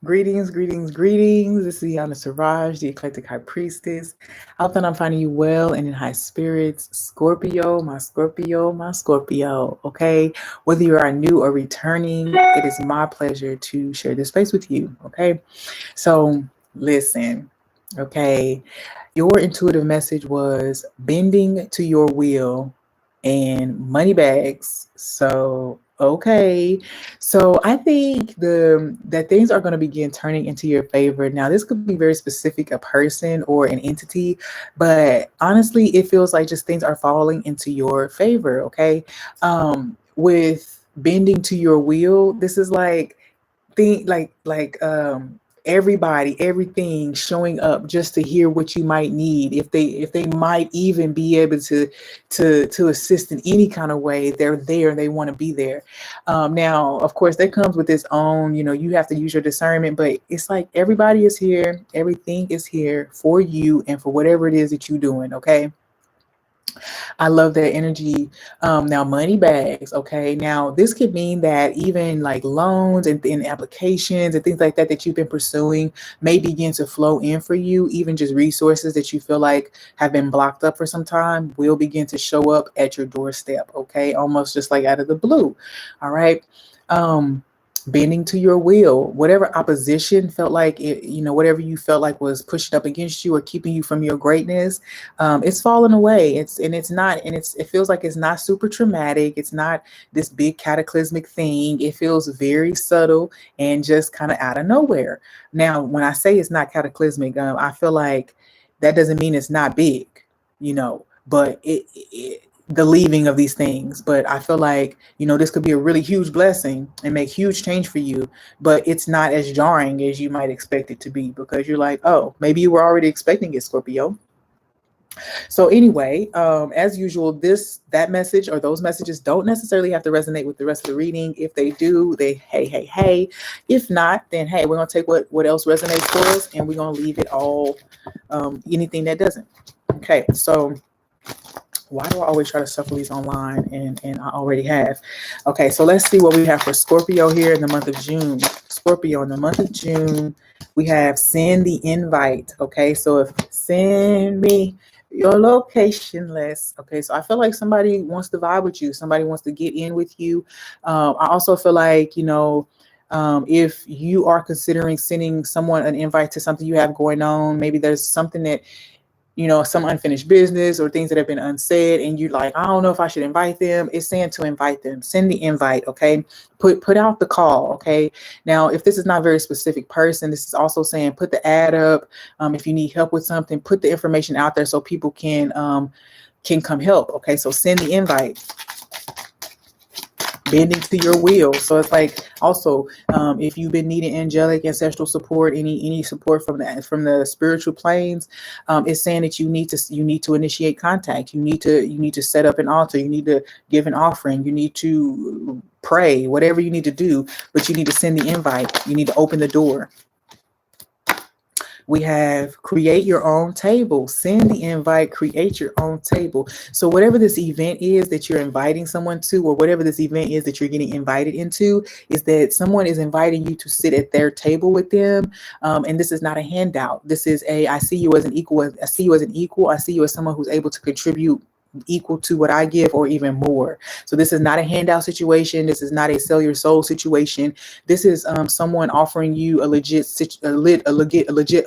Greetings, greetings, greetings. This is Iyanda Siraj, the eclectic high priestess. I hope that I'm finding you well and in high spirits. Scorpio, my Scorpio, my Scorpio. Okay. Whether you are new or returning, it is my pleasure to share this space with you. Okay. So listen. Okay. Your intuitive message was bending to your will and money bags. So okay. So I think the that things are going to begin turning into your favor. Now, this could be very specific, a person or an entity, but honestly, it feels like just things are falling into your favor. Okay. With bending to your will, this is like everybody, everything showing up just to hear what you might need. If they might even be able to assist in any kind of way, they're there and they want to be there. Now of course that comes with its own, you have to use your discernment, but it's like everybody is here, everything is here for you and for whatever it is that you're doing. Okay. I love that energy. Now, money bags. Okay. Now, this could mean that even like loans and applications and things like that that you've been pursuing may begin to flow in for you. Even just resources that you feel like have been blocked up for some time will begin to show up at your doorstep. Okay. Almost just like out of the blue. All right. Um, Bending to your will, whatever opposition felt like it, whatever you felt like was pushing up against you or keeping you from your greatness, it's fallen away. It feels like it's not super traumatic. It's not this big cataclysmic thing. It feels very subtle and just kind of out of nowhere. Now, when I say it's not cataclysmic, I feel like that doesn't mean it's not big, but the leaving of these things. But I feel like, this could be a really huge blessing and make huge change for you, but it's not as jarring as you might expect it to be, because you're like, oh, maybe you were already expecting it, Scorpio. So anyway, as usual, that message or those messages don't necessarily have to resonate with the rest of the reading. If they do, they hey. If not, then hey, we're gonna take what else resonates for us, and we're gonna leave it all, anything that doesn't. Okay, so why do I always try to shuffle these online and I already have? Okay, so let's see what we have for Scorpio here in the month of June. Scorpio in the month of June, we have send the invite. Okay, so if send me your location list. Okay, so I feel like somebody wants to vibe with you. Somebody wants to get in with you. I also feel like, if you are considering sending someone an invite to something you have going on, maybe there's something that, some unfinished business or things that have been unsaid, and you're like, I don't know if I should invite them. It's saying to invite them. Send the invite. Okay. Put out the call. Okay. Now, if this is not a very specific person, this is also saying put the ad up. If you need help with something, put the information out there so people can come help. Okay. So send the invite. Bending to your will. So it's like also, if you've been needing angelic ancestral support, any support from the spiritual planes, it's saying that you need to initiate contact. You need to set up an altar. You need to give an offering. You need to pray, whatever you need to do, but you need to send the invite. You need to open the door. We have create your own table. Send the invite, create your own table. So whatever this event is that you're inviting someone to, or whatever this event is that you're getting invited into, is that someone is inviting you to sit at their table with them. And this is not a handout. This is I see you as an equal. I see you as an equal. I see you as someone who's able to contribute equal to what I give or even more. So this is not a handout situation. This is not a sell your soul situation. This is someone offering you a legit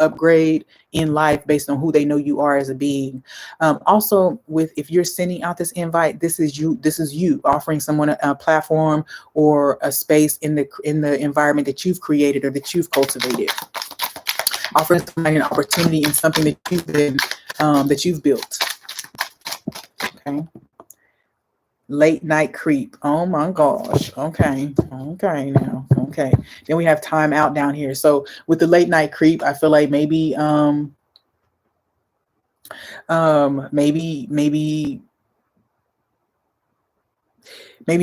upgrade in life based on who they know you are as a being. Also, if you're sending out this invite, this is you offering someone a platform or a space in the environment that you've created or that you've cultivated. Offering somebody an opportunity in something that you've built. Okay. Late night creep. Oh my gosh. Okay. Now. Okay. Then we have time out down here. So with the late night creep, I feel like maybe you're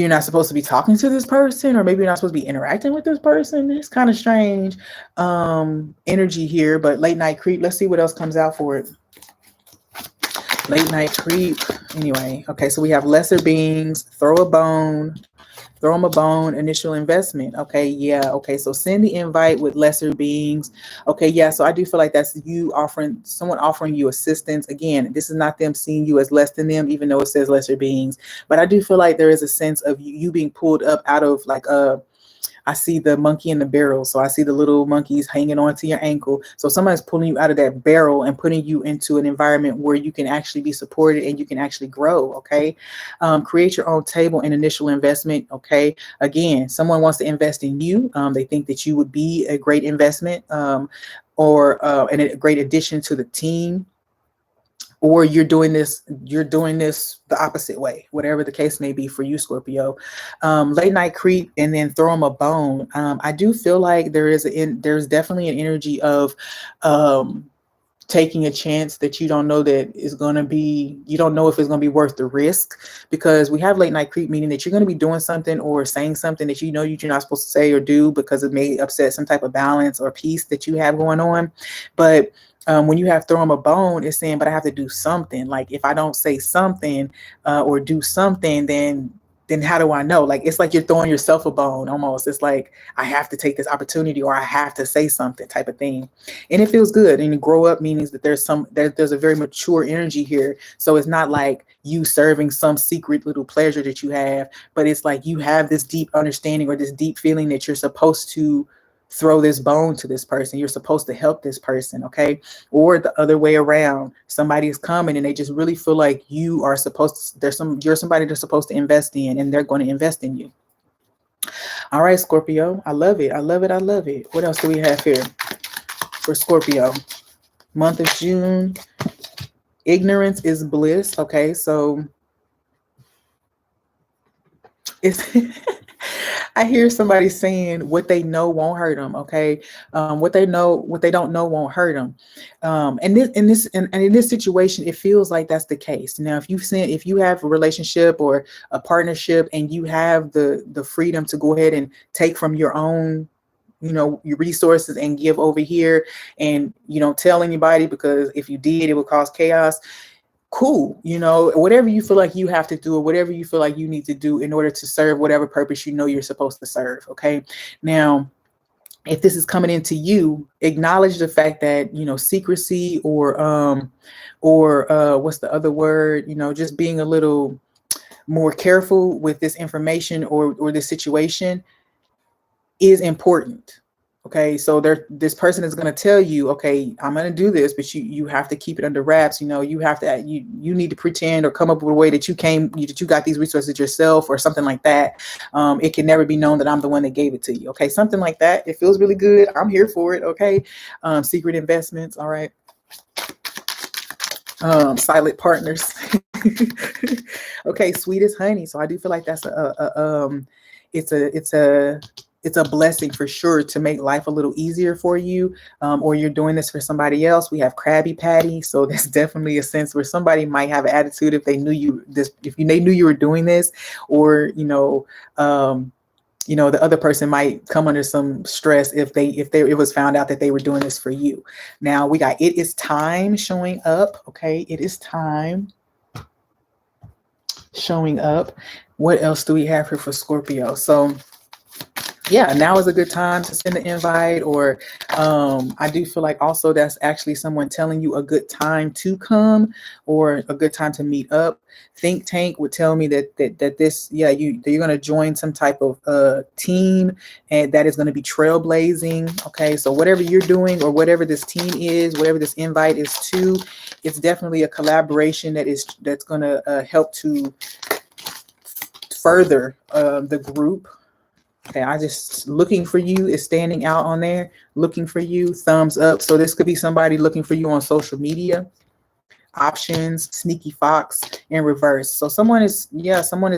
not supposed to be talking to this person, or maybe you're not supposed to be interacting with this person. It's kind of strange energy here, but late night creep. Let's see what else comes out for it. Late night creep. Anyway, okay, so we have lesser beings, throw a bone, Throw them a bone, initial investment. Okay, yeah, okay. So send the invite with lesser beings. Okay, yeah. So I do feel like that's you offering someone offering you assistance. Again, this is not them seeing you as less than them, even though it says lesser beings. But I do feel like there is a sense of you being pulled up out of like I see the monkey in the barrel. So I see the little monkeys hanging onto your ankle. So somebody's pulling you out of that barrel and putting you into an environment where you can actually be supported and you can actually grow. Okay. Create your own table and initial investment. Okay. Again, someone wants to invest in you. They think that you would be a great investment and a great addition to the team, or you're doing this the opposite way, whatever the case may be for you, Scorpio. Late night creep and then throw them a bone. I do feel like there's definitely an energy of um, taking a chance that you don't know that is going to be, you don't know if it's going to be worth the risk, because we have late night creep, meaning that you're going to be doing something or saying something that you know you're not supposed to say or do because it may upset some type of balance or peace that you have going on. But when you have throw them a bone, it's saying, but I have to do something. Like if I don't say something or do something, then how do I know? Like it's like you're throwing yourself a bone almost. It's like I have to take this opportunity or I have to say something type of thing. And it feels good. And grow up means that there's a very mature energy here. So it's not like you serving some secret little pleasure that you have, but it's like you have this deep understanding or this deep feeling that you're supposed to throw this bone to this person. You're supposed to help this person, okay? Or the other way around. Somebody is coming and they just really feel like you are supposed to, you're somebody they're supposed to invest in, and they're going to invest in you. All right, Scorpio. I love it. I love it. I love it. What else do we have here for Scorpio? Month of June. Ignorance is bliss. Okay, so it's I hear somebody saying what they know won't hurt them. Okay, what they don't know won't hurt them. And in this situation, it feels like that's the case. Now, if you have a relationship or a partnership, and you have the freedom to go ahead and take from your own, your resources and give over here, and you don't tell anybody, because if you did, it would cause chaos. Cool. Whatever you feel like you have to do, or whatever you feel like you need to do in order to serve whatever purpose you're supposed to serve. Okay. Now, if this is coming into you, acknowledge the fact that, secrecy or what's the other word, just being a little more careful with this information or this situation is important. Okay, so this person is going to tell you, okay, I'm going to do this, but you have to keep it under wraps. You have to you need to pretend or come up with a way that you got these resources yourself or something like that. It can never be known that I'm the one that gave it to you. Okay, something like that. It feels really good. I'm here for it. Okay, secret investments. All right. Silent partners. Okay, sweet as honey. So I do feel like that's it's a blessing for sure to make life a little easier for you, or you're doing this for somebody else. We have Krabby Patty, so there's definitely a sense where somebody might have an attitude if they knew they knew you were doing this, or the other person might come under some stress if it was found out that they were doing this for you. Now we got it is time showing up. Okay, it is time showing up. What else do we have here for Scorpio? So yeah, now is a good time to send an invite, or I do feel like also that's actually someone telling you a good time to come or a good time to meet up. Think Tank would tell me that you're going to join some type of team, and that is going to be trailblazing. Okay, so whatever you're doing or whatever this team is, whatever this invite is to, it's definitely a collaboration that's going to help to further the group. Okay, I just looking for you is standing out on there. Looking for you, thumbs up. So this could be somebody looking for you on social media. Options, sneaky fox, in reverse. So someone is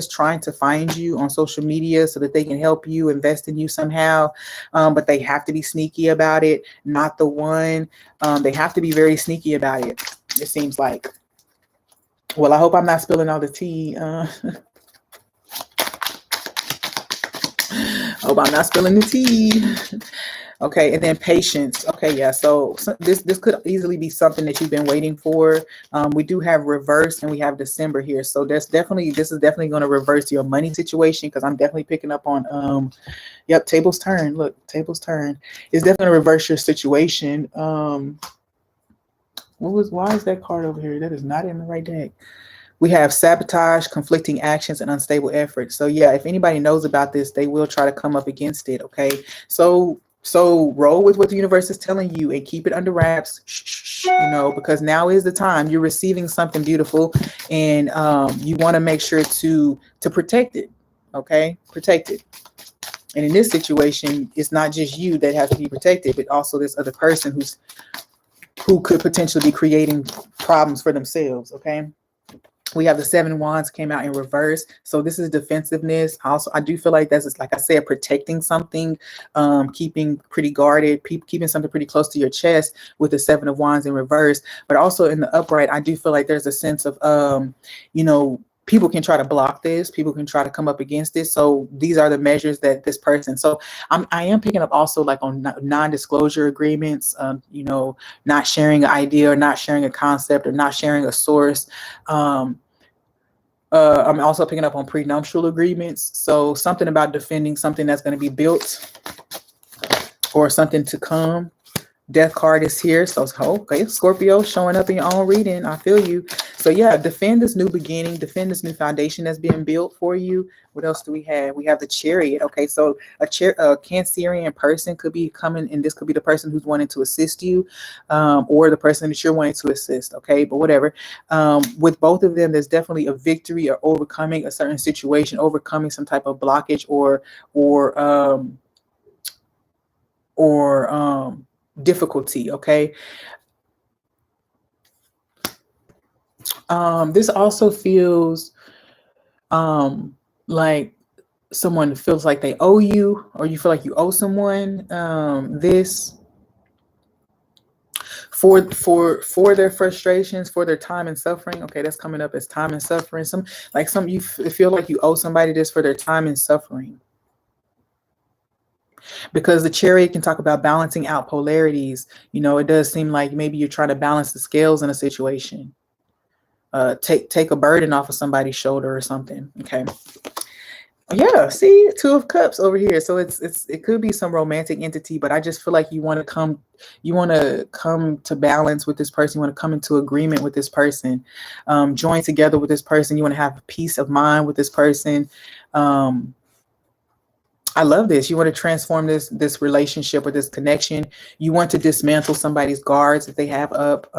trying to find you on social media so that they can help you, invest in you somehow. But they have to be sneaky about it. Not the one. They have to be very sneaky about it. It seems like. Well, I hope I'm not spilling all the tea. Hope I'm not spilling the tea. Okay, and then patience. Okay, yeah. So this could easily be something that you've been waiting for. We do have reverse and we have December here. So this is definitely going to reverse your money situation, because I'm definitely picking up on yep, tables turn. Look, tables turn. It's definitely going to reverse your situation. Why is that card over here? That is not in the right deck. We have sabotage, conflicting actions, and unstable efforts. So yeah, if anybody knows about this, they will try to come up against it. Okay, so roll with what the universe is telling you and keep it under wraps. Because now is the time. You're receiving something beautiful, and you want to make sure to protect it. Okay, protect it. And in this situation, it's not just you that has to be protected, but also this other person who could potentially be creating problems for themselves. Okay. We have the 7 wands came out in reverse. So this is defensiveness. Also, I do feel like that's, like I said, protecting something, keeping pretty guarded, keeping something pretty close to your chest with the 7 of wands in reverse. But also in the upright, I do feel like there's a sense of, people can try to block this. People can try to come up against this. So these are the measures that this person. So I am picking up also like on non-disclosure agreements, not sharing an idea or not sharing a concept or not sharing a source. I'm also picking up on prenuptial agreements. So something about defending something that's going to be built or something to come. Death card is here. So, okay, Scorpio showing up in your own reading. I feel you. So yeah, defend this new beginning, defend this new foundation that's being built for you. What else do we have? We have the Chariot. Okay, so a Cancerian person could be coming, and this could be the person who's wanting to assist you, or the person that you're wanting to assist. Okay, but whatever. With both of them, there's definitely a victory or overcoming a certain situation, overcoming some type of blockage or difficulty. Okay. This also feels like someone feels like they owe you, or you feel like you owe someone this for their frustrations, for their time and suffering. Okay, that's coming up as time and suffering. Some you feel like you owe somebody this for their time and suffering. Because the Chariot can talk about balancing out polarities. It does seem like maybe you're trying to balance the scales in a situation. Take a burden off of somebody's shoulder or something. Okay. Yeah, see, 2 of Cups over here. So it could be some romantic entity, but I just feel like you want to come to balance with this person. You want to come into agreement with this person, join together with this person. You want to have peace of mind with this person. I love this. You want to transform this relationship or this connection. You want to dismantle somebody's guards that they have up.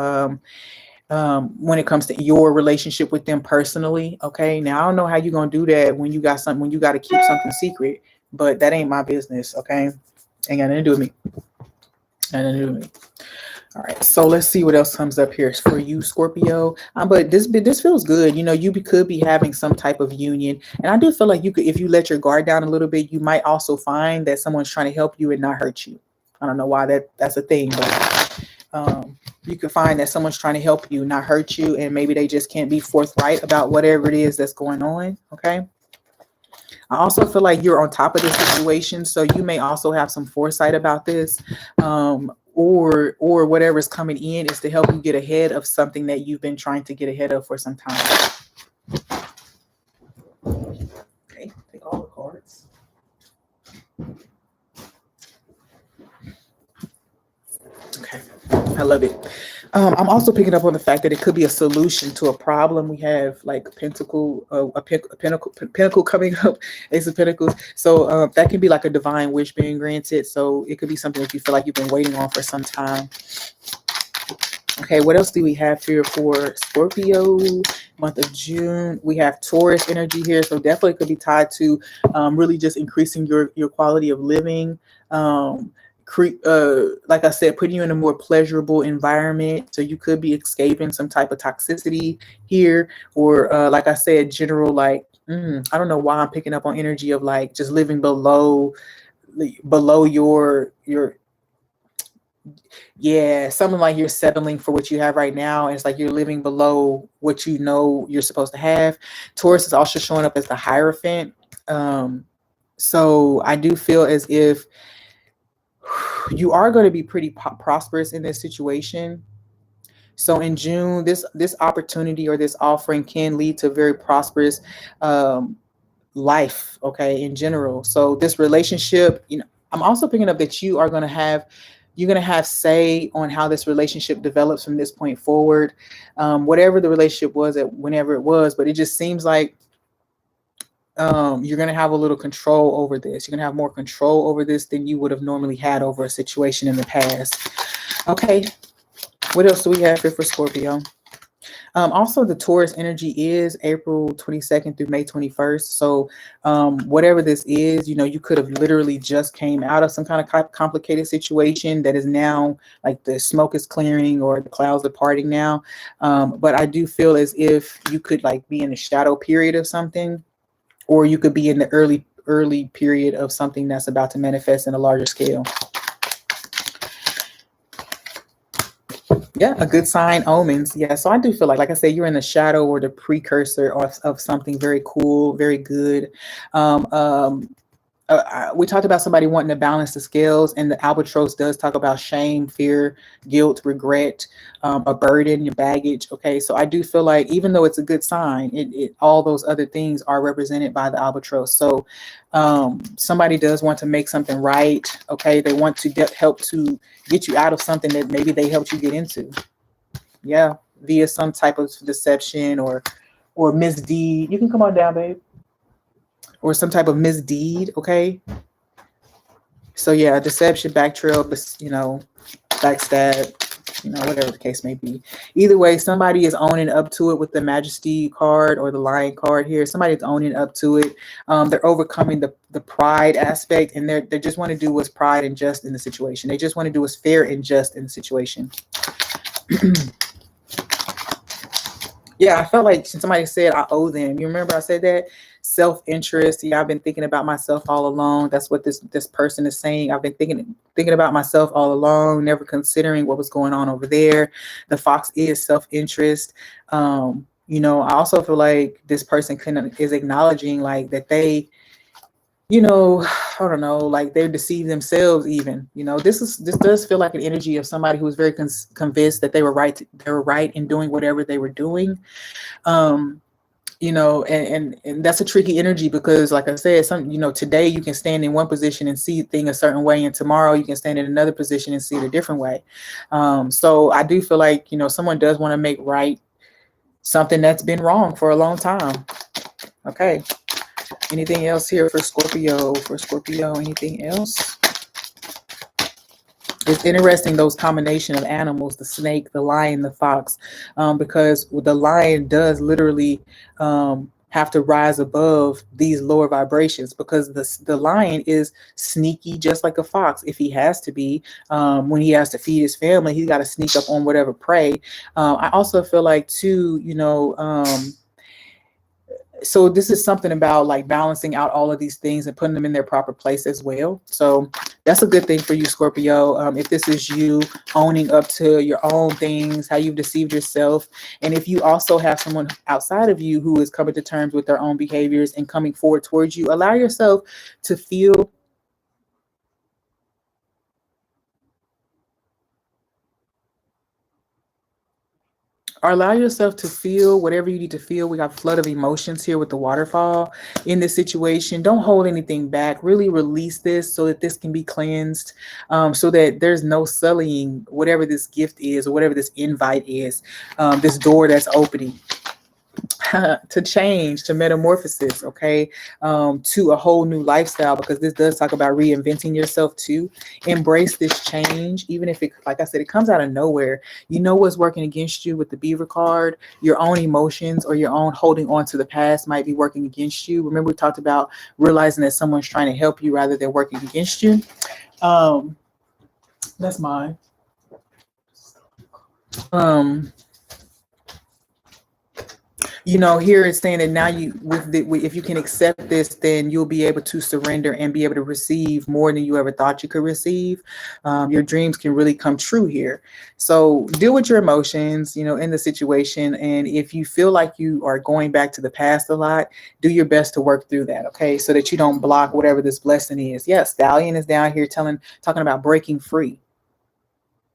When it comes to your relationship with them personally. Okay. Now I don't know how you're going to do that when you got to keep something secret, but that ain't my business. Okay. Ain't got nothing to do with me. All right. So let's see what else comes up here for you, Scorpio. But this feels good. You could be having some type of union. And I do feel like you could, if you let your guard down a little bit, you might also find that someone's trying to help you and not hurt you. I don't know why that's a thing, but you can find that someone's trying to help you, not hurt you, and maybe they just can't be forthright about whatever it is that's going on. Okay. I also feel like you're on top of this situation, so you may also have some foresight about this, or whatever's coming in is to help you get ahead of something that you've been trying to get ahead of for some time. Okay, take all the cards. Okay, I love it. I'm also picking up on the fact that it could be a solution to a problem. We have like pinnacle coming up, Ace of Pentacles. So that can be like a divine wish being granted. So it could be something that you feel like you've been waiting on for some time. Okay, what else do we have here for Scorpio? Month of June, we have Taurus energy here. So definitely could be tied to really just increasing your quality of living. Like I said, putting you in a more pleasurable environment. So you could be escaping some type of toxicity here, or like I said, general, like, I don't know why I'm picking up on energy of like just living below your something like you're settling for what you have right now. It's like you're living below what you're supposed to have. Taurus is also showing up as the Hierophant. So I do feel as if you are going to be pretty prosperous in this situation. So in June, this opportunity or this offering can lead to very prosperous um, life, okay, in general. So this relationship, I'm also picking up that you're going to have say on how this relationship develops from this point forward. Whatever the relationship was at whenever it was, but it just seems like you're going to have a little control over this. You're going to have more control over this than you would have normally had over a situation in the past. Okay, what else do we have here for Scorpio? Also, the Taurus energy is April 22nd through May 21st. So whatever this is, you could have literally just came out of some kind of complicated situation that is now like the smoke is clearing or the clouds are parting now. But I do feel as if you could like be in the shadow period of something, or you could be in the early period of something that's about to manifest in a larger scale. Yeah, a good sign, omens. Yeah, so I do feel like I said, you're in the shadow or the precursor of something very cool, very good. Um, um, we talked about somebody wanting to balance the scales, and the albatross does talk about shame, fear, guilt, regret, a burden, your baggage. Okay, so I do feel like even though it's a good sign, all those other things are represented by the albatross. So somebody does want to make something right. Okay, they want to help to get you out of something that maybe they helped you get into. Yeah, via some type of deception or misdeed. You can come on down, babe. Or some type of misdeed. Okay. So yeah, deception, backtrail, backstab, whatever the case may be. Either way, somebody is owning up to it with the Majesty card or the Lion card here. Somebody's owning up to it. They're overcoming the pride aspect, and they just want to do what's pride and just in the situation. They just want to do what's fair and just in the situation. Yeah, I felt like somebody said I owe them. You remember I said that? Self-interest. Yeah, I've been thinking about myself all along. That's what this person is saying. I've been thinking about myself all along, never considering what was going on over there. The fox is self-interest. I also feel like this person is acknowledging like that they, I don't know, like they're deceived themselves even. This does feel like an energy of somebody who was very convinced that they were right. They were right in doing whatever they were doing. And that's a tricky energy because like I said, today you can stand in one position and see things a certain way, and tomorrow you can stand in another position and see it a different way. So I do feel like, someone does want to make right something that's been wrong for a long time. Okay. Anything else here for Scorpio? Anything else? It's interesting, those combination of animals, the snake, the lion, the fox, because the lion does literally have to rise above these lower vibrations, because the lion is sneaky just like a fox. If he has to be, when he has to feed his family, he's got to sneak up on whatever prey. I also feel like too, so this is something about like balancing out all of these things and putting them in their proper place as well. So that's a good thing for you, Scorpio. If this is you owning up to your own things, how you've deceived yourself, and if you also have someone outside of you who is coming to terms with their own behaviors and coming forward towards you, allow yourself to feel whatever you need to feel. We got a flood of emotions here with the waterfall in this situation. Don't hold anything back. Really release this so that this can be cleansed, so that there's no sullying whatever this gift is or whatever this invite is, this door that's opening to change, to metamorphosis, okay, to a whole new lifestyle, because this does talk about reinventing yourself too. Embrace this change, even if it, like I said, it comes out of nowhere. What's working against you with the Beaver card. Your own emotions or your own holding on to the past might be working against you. Remember, we talked about realizing that someone's trying to help you rather than working against you. That's mine. Here it's saying that now if you can accept this, then you'll be able to surrender and be able to receive more than you ever thought you could receive. Your dreams can really come true here. So deal with your emotions, in the situation. And if you feel like you are going back to the past a lot, do your best to work through that. Okay. So that you don't block whatever this blessing is. Yes. Stallion is down here talking about breaking free,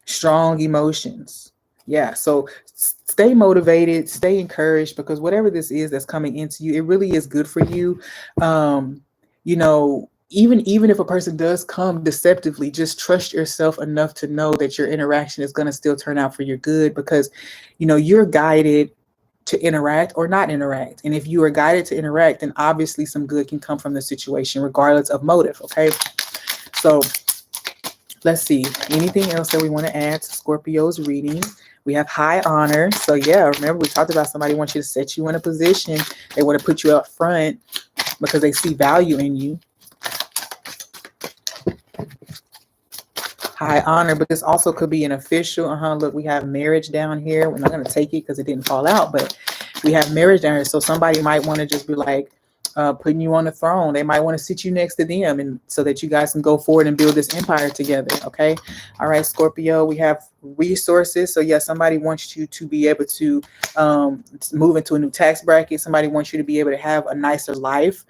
strong emotions. Yeah. So stay motivated, stay encouraged, because whatever this is that's coming into you, it really is good for you. Even if a person does come deceptively, just trust yourself enough to know that your interaction is going to still turn out for your good, because you're guided to interact or not interact. And if you are guided to interact, then obviously some good can come from the situation regardless of motive. Okay. So let's see, anything else that we want to add to Scorpio's reading? We have high honor. So yeah, remember we talked about somebody wants you to set you in a position. They want to put you up front because they see value in you. High honor, but this also could be an official. Look, we have marriage down here. We're not going to take it because it didn't fall out, but we have marriage down here. So somebody might want to just be like, putting you on the throne. They might want to sit you next to them, and so that you guys can go forward and build this empire together. Okay. All right, Scorpio, we have resources. So yeah, somebody wants you to be able to move into a new tax bracket. Somebody wants you to be able to have a nicer life.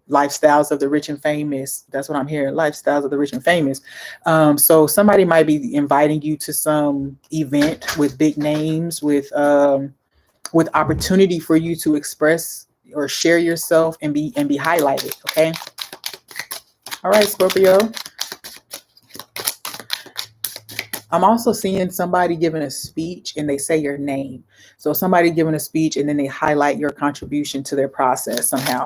Lifestyles of the rich and famous. That's what I'm hearing. Lifestyles of the rich and famous. So somebody might be inviting you to some event with big names, with opportunity for you to express or share yourself and be highlighted. Okay. All right, Scorpio. I'm also seeing somebody giving a speech and they say your name. So somebody giving a speech and then they highlight your contribution to their process somehow.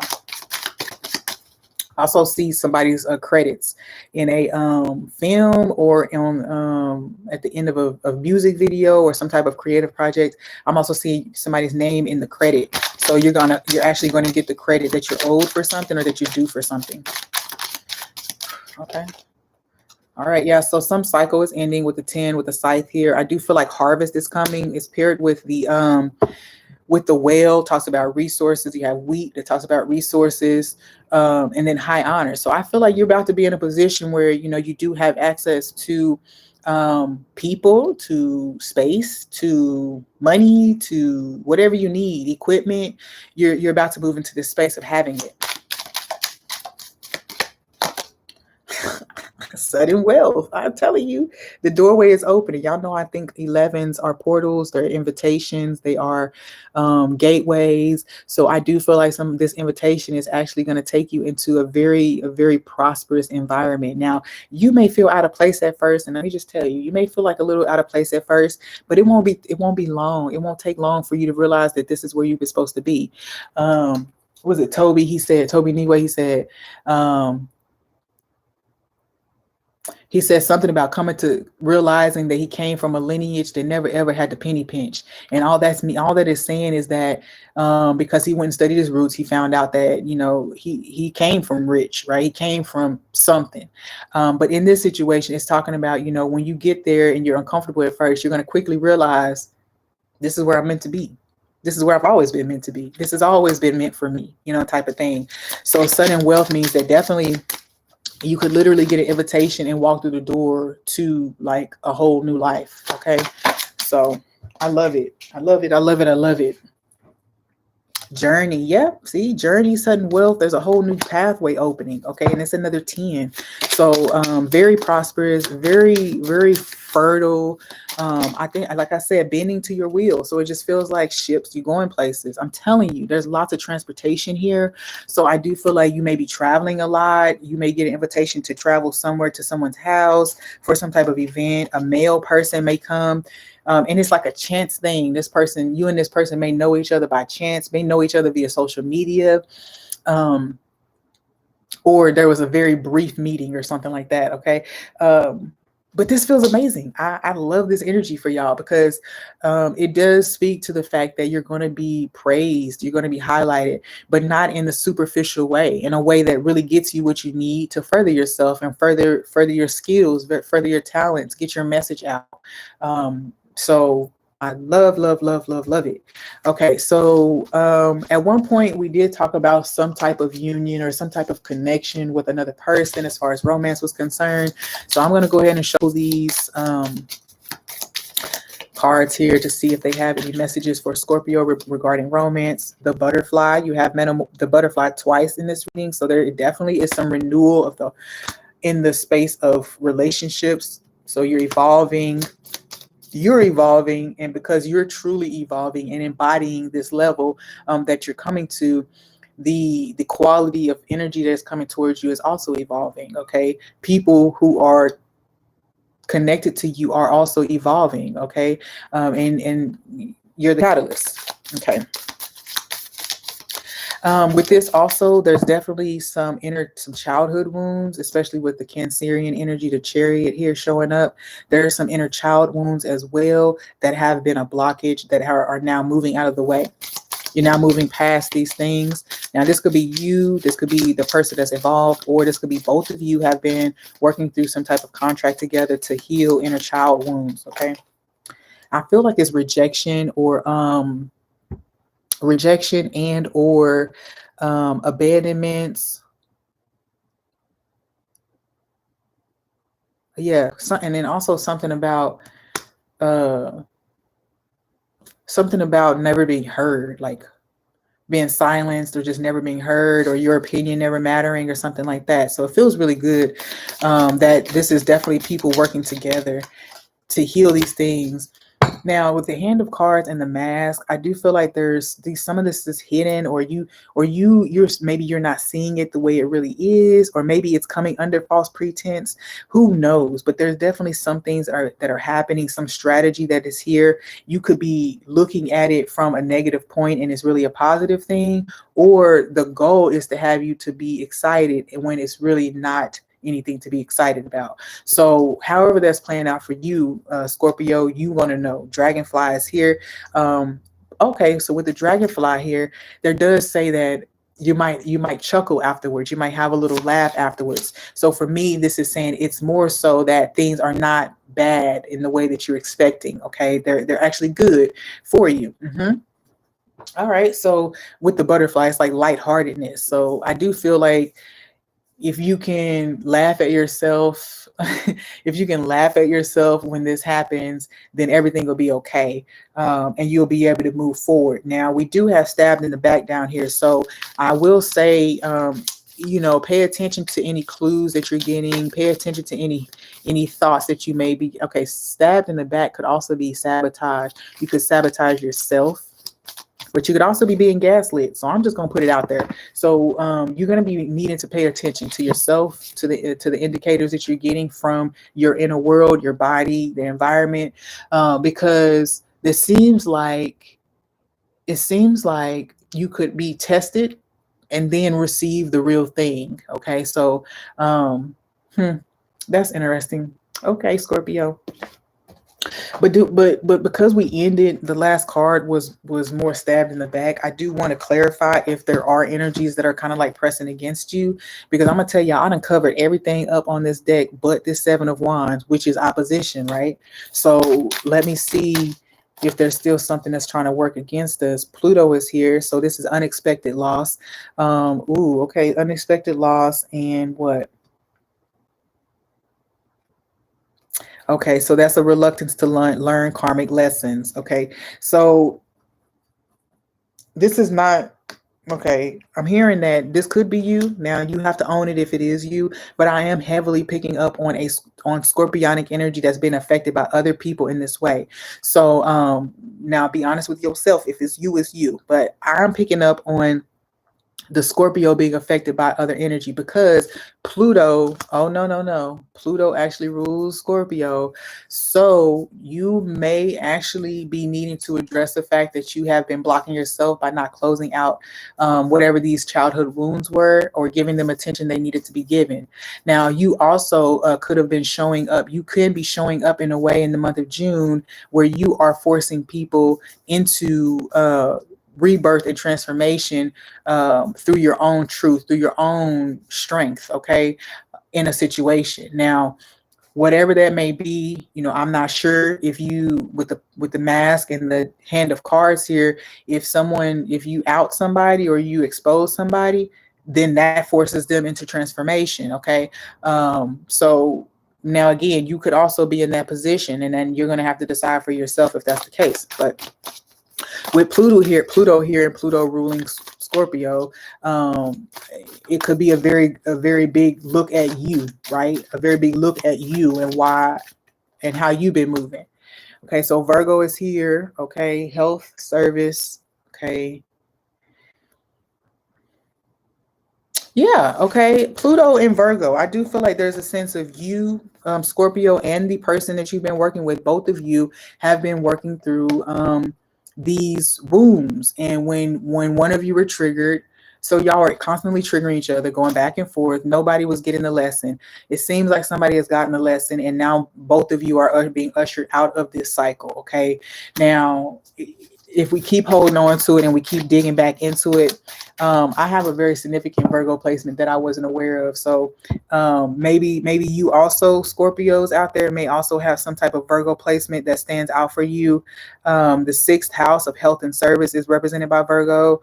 I also see somebody's credits in a film or on at the end of a music video or some type of creative project. I'm also seeing somebody's name in the credit. So you're actually going to get the credit that you're owed for something or that you're due for something. Okay. All right. Yeah. So some cycle is ending with the 10 with the scythe here. I do feel like harvest is coming. It's paired with the whale, talks about resources. You have wheat that talks about resources, and then high honor. So I feel like you're about to be in a position where, you do have access to people, to space, to money, to whatever you need, equipment. You're about to move into this space of having it. Sudden wealth. I'm telling you, the doorway is opening. Y'all know I think 11s are portals, they're invitations, they are gateways. So I do feel like some of this invitation is actually going to take you into a very prosperous environment. Now, you may feel out of place at first, and let me just tell you, you may feel like a little out of place at first, but it won't be long. It won't take long for you to realize that this is where you were supposed to be. Was it Toby? Toby Niwe, he said something about coming to realizing that he came from a lineage that never ever had the penny pinch. And all that is saying is that because he went and studied his roots, he found out that, he came from rich, right? He came from something. But in this situation, it's talking about, when you get there and you're uncomfortable at first, you're going to quickly realize this is where I'm meant to be. This is where I've always been meant to be. This has always been meant for me, type of thing. So sudden wealth means that definitely you could literally get an invitation and walk through the door to like a whole new life. Okay. So I love it. I love it. I love it. I love it. Journey. Yep. See, journey, sudden wealth. There's a whole new pathway opening. Okay. And it's another 10. So very prosperous, very fertile. I think, like I said, bending to your wheel. So it just feels like ships. You're going places. I'm telling you, there's lots of transportation here. So I do feel like you may be traveling a lot. You may get an invitation to travel somewhere to someone's house for some type of event. A male person may come. And it's like a chance thing. You and this person may know each other by chance, may know each other via social media. Or there was a very brief meeting or something like that. Okay. But this feels amazing. I love this energy for y'all because it does speak to the fact that you're going to be praised. You're going to be highlighted, but not in the superficial way, in a way that really gets you what you need to further yourself and further your skills, further your talents, get your message out. So I love, love, love, love, love it. Okay, so at one point we did talk about some type of union or some type of connection with another person as far as romance was concerned. So I'm going to go ahead and show these cards here to see if they have any messages for Scorpio regarding romance. The butterfly, you have the butterfly twice in this reading, so there definitely is some renewal of the in the space of relationships. So you're evolving, and because you're truly evolving and embodying this level that you're coming to, the quality of energy that's coming towards you is also evolving. Okay, people who are connected to you are also evolving. Okay, and you're the catalyst. Okay. With this also, there's definitely some childhood wounds, especially with the Cancerian energy, the chariot here showing up. There are some inner child wounds as well that have been a blockage that are now moving out of the way. You're now moving past these things. Now, this could be you, this could be the person that's involved, or this could be both of you have been working through some type of contract together to heal inner child wounds. Okay. I feel like it's rejection and or abandonments. Yeah, and then also uh something about never being heard, like being silenced or just never being heard, or your opinion never mattering or something like that. So it feels really good that this is definitely people working together to heal these things. Now, with the hand of cards and the mask, I do feel like some of this is hidden, or you're maybe you're not seeing it the way it really is, or maybe it's coming under false pretense. Who knows? But there's definitely some things that are happening, some strategy that is here. You could be looking at it from a negative point and it's really a positive thing, or the goal is to have you to be excited when it's really not anything to be excited about. So however that's playing out for you, Scorpio, you want to know. Dragonfly is here. Okay, so with the dragonfly here, there does say that you might chuckle afterwards. You might have a little laugh afterwards. So for me, this is saying it's more so that things are not bad in the way that you're expecting. Okay, they're actually good for you. All right, so with the butterfly, it's like lightheartedness. So I do feel like if you can laugh at yourself, if you can laugh at yourself when this happens, then everything will be okay. And you'll be able to move forward. Now, we do have stabbed in the back down here. So I will say, pay attention to any clues that you're getting. Pay attention to any thoughts that you may be. Okay, stabbed in the back could also be sabotage. You could sabotage yourself, but you could also be being gaslit. So I'm just going to put it out there. So you're going to be needing to pay attention to yourself, to the indicators that you're getting from your inner world, your body, the environment, because it seems like you could be tested and then receive the real thing. Okay, so that's interesting. Okay, Scorpio. But because we ended, the last card was more stabbed in the back. I do want to clarify if there are energies that are kind of like pressing against you, because I'm gonna tell y'all I done covered everything up on this deck but this Seven of Wands, which is opposition, right? So let me see if there's still something that's trying to work against us. Pluto is here, so this is unexpected loss. Okay, unexpected loss and what? Okay, so that's a reluctance to learn karmic lessons. Okay, so this is not okay. I'm hearing that this could be you. Now you have to own it if it is you, but I am heavily picking up on scorpionic energy that's been affected by other people in this way. So now be honest with yourself. If it's you, it's you. But I'm picking up on the Scorpio being affected by other energy, because Pluto, oh no, Pluto actually rules Scorpio. So you may actually be needing to address the fact that you have been blocking yourself by not closing out whatever these childhood wounds were, or giving them attention they needed to be given. Now, you also could have been showing up. You could be showing up in a way in the month of June where you are forcing people into rebirth and transformation through your own truth, through your own strength, okay, in a situation. Now, whatever that may be. I'm not sure if you, with the mask and the hand of cards here, if you out somebody or you expose somebody, then that forces them into transformation. Okay. So now again, you could also be in that position, and then you're going to have to decide for yourself if that's the case. But with Pluto here and Pluto ruling Scorpio, it could be a very big look at you, right? A very big look at you and why and how you've been moving. Okay, so Virgo is here. Okay, health, service. Okay. Yeah, okay. Pluto and Virgo. I do feel like there's a sense of you, Scorpio, and the person that you've been working with. Both of you have been working through these wounds. And when one of you were triggered, so y'all are constantly triggering each other, going back and forth. Nobody was getting the lesson. It seems like somebody has gotten the lesson, and now both of you are being ushered out of this cycle. Okay. Now, if we keep holding on to it and we keep digging back into it, I have a very significant Virgo placement that I wasn't aware of. So maybe you also, Scorpios out there, may also have some type of Virgo placement that stands out for you. The sixth house of health and service is represented by Virgo.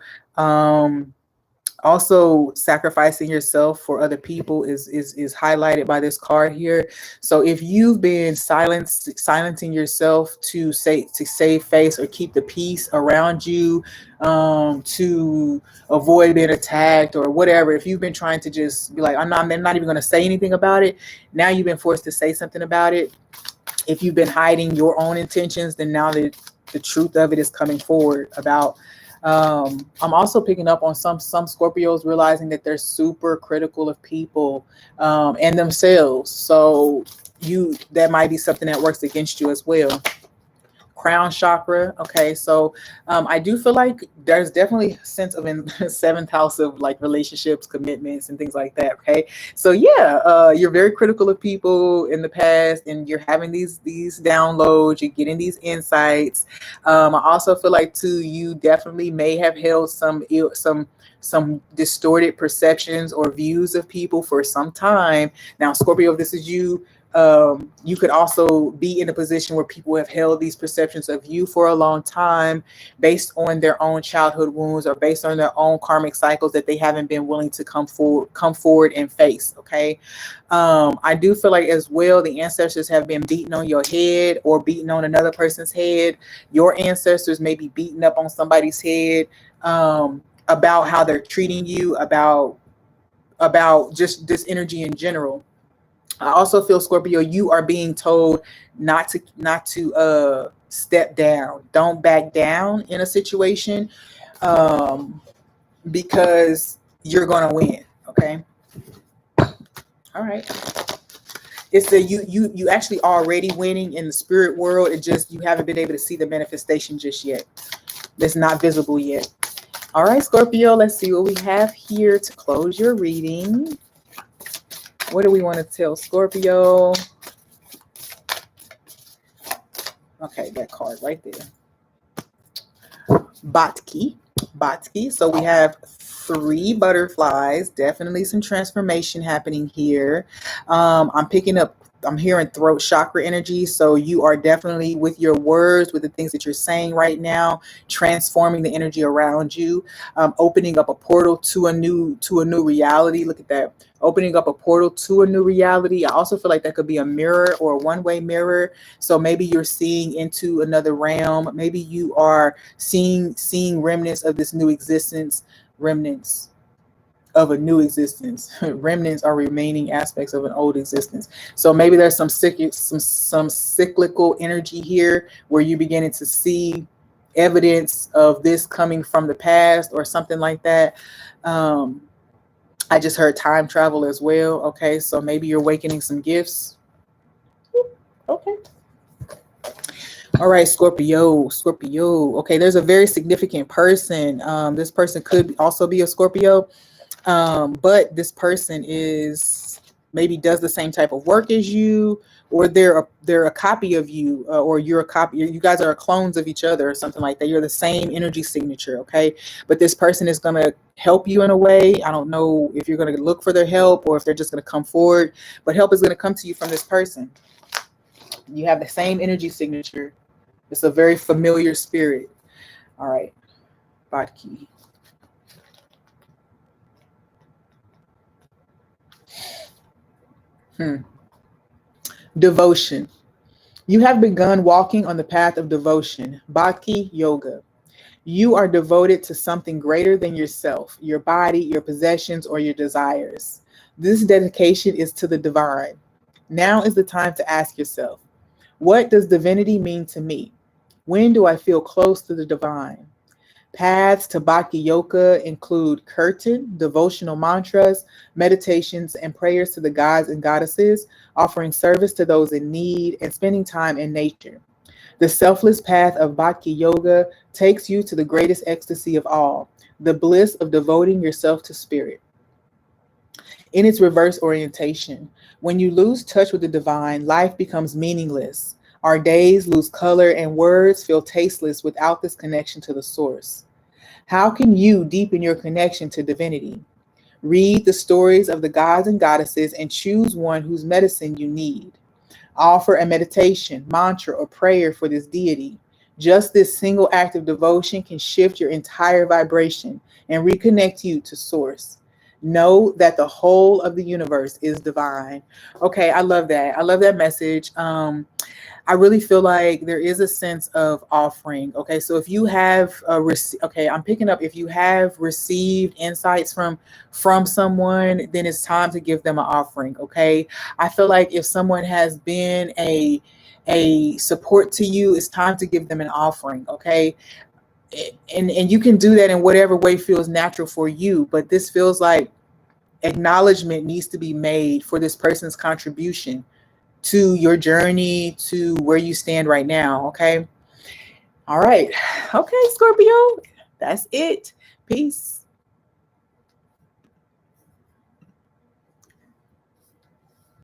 Also, sacrificing yourself for other people is highlighted by this card here. So if you've been silencing yourself to save face or keep the peace around you, to avoid being attacked or whatever, if you've been trying to just be like, I'm not even going to say anything about it, now you've been forced to say something about it. If you've been hiding your own intentions, then now the truth of it is coming forward about. I'm also picking up on some Scorpios realizing that they're super critical of people and themselves. So that might be something that works against you as well. Crown chakra. Okay, so I do feel like there's definitely a sense of in seventh house of like relationships, commitments, and things like that. Okay, so yeah, you're very critical of people in the past, and you're having these downloads, you're getting these insights. I also feel like too, you definitely may have held some distorted perceptions or views of people for some time. Now, Scorpio, if this is you, you could also be in a position where people have held these perceptions of you for a long time based on their own childhood wounds or based on their own karmic cycles that they haven't been willing to come forward and face. Okay. I do feel like as well, the ancestors have been beating on your head or beating on another person's head. Your ancestors may be beating up on somebody's head about how they're treating you, about just this energy in general. I also feel, Scorpio, you are being told not to step down. Don't back down in a situation because you're going to win. Okay. All right. It's you actually already winning in the spirit world. It just, you haven't been able to see the manifestation just yet. That's not visible yet. All right, Scorpio, let's see what we have here to close your reading. What do we want to tell Scorpio? Okay, that card right there. Batki. So we have 3 butterflies. Definitely some transformation happening here. I'm hearing throat chakra energy. So you are definitely, with your words, with the things that you're saying right now, transforming the energy around you, opening up a portal to a new reality. Look at that. Opening up a portal to a new reality. I also feel like that could be a mirror or a one-way mirror. So maybe you're seeing into another realm. Maybe you are seeing remnants of this new existence, remnants of a new existence. Remnants are remaining aspects of an old existence. So maybe there's some cyclical energy here where you're beginning to see evidence of this coming from the past or something like that. I just heard time travel as well. Okay, so maybe you're awakening some gifts. Okay. All right, Scorpio. Okay, there's a very significant person. This person could also be a Scorpio, but this person is maybe does the same type of work as you, or they're a copy of you, or you're a copy. You guys are clones of each other, or something like that. You're the same energy signature, okay? But this person is going to help you in a way. I don't know if you're going to look for their help or if they're just going to come forward, but help is going to come to you from this person. You have the same energy signature. It's a very familiar spirit. All right, Bodki. Devotion. You have begun walking on the path of devotion, Bhakti Yoga. You are devoted to something greater than yourself, your body, your possessions, or your desires. This dedication is to the divine. Now is the time to ask yourself, what does divinity mean to me? When do I feel close to the divine? Paths to Bhakti Yoga include kirtan, devotional mantras, meditations, and prayers to the gods and goddesses, offering service to those in need, and spending time in nature. The selfless path of Bhakti Yoga takes you to the greatest ecstasy of all, the bliss of devoting yourself to spirit. In its reverse orientation, when you lose touch with the divine, life becomes meaningless. Our days lose color and words feel tasteless without this connection to the source. How can you deepen your connection to divinity? Read the stories of the gods and goddesses and choose one whose medicine you need. Offer a meditation, mantra, or prayer for this deity. Just this single act of devotion can shift your entire vibration and reconnect you to source. Know that the whole of the universe is divine. Okay, I love that. I love that message. I really feel like there is a sense of offering. Okay, so if you have okay, I'm picking up, if you have received insights from someone, then it's time to give them an offering. Okay, I feel like if someone has been a support to you, it's time to give them an offering. Okay, and you can do that in whatever way feels natural for you, but this feels like acknowledgement needs to be made for this person's contribution to your journey, to where you stand right now. Okay. All right. Okay, Scorpio. That's it. Peace.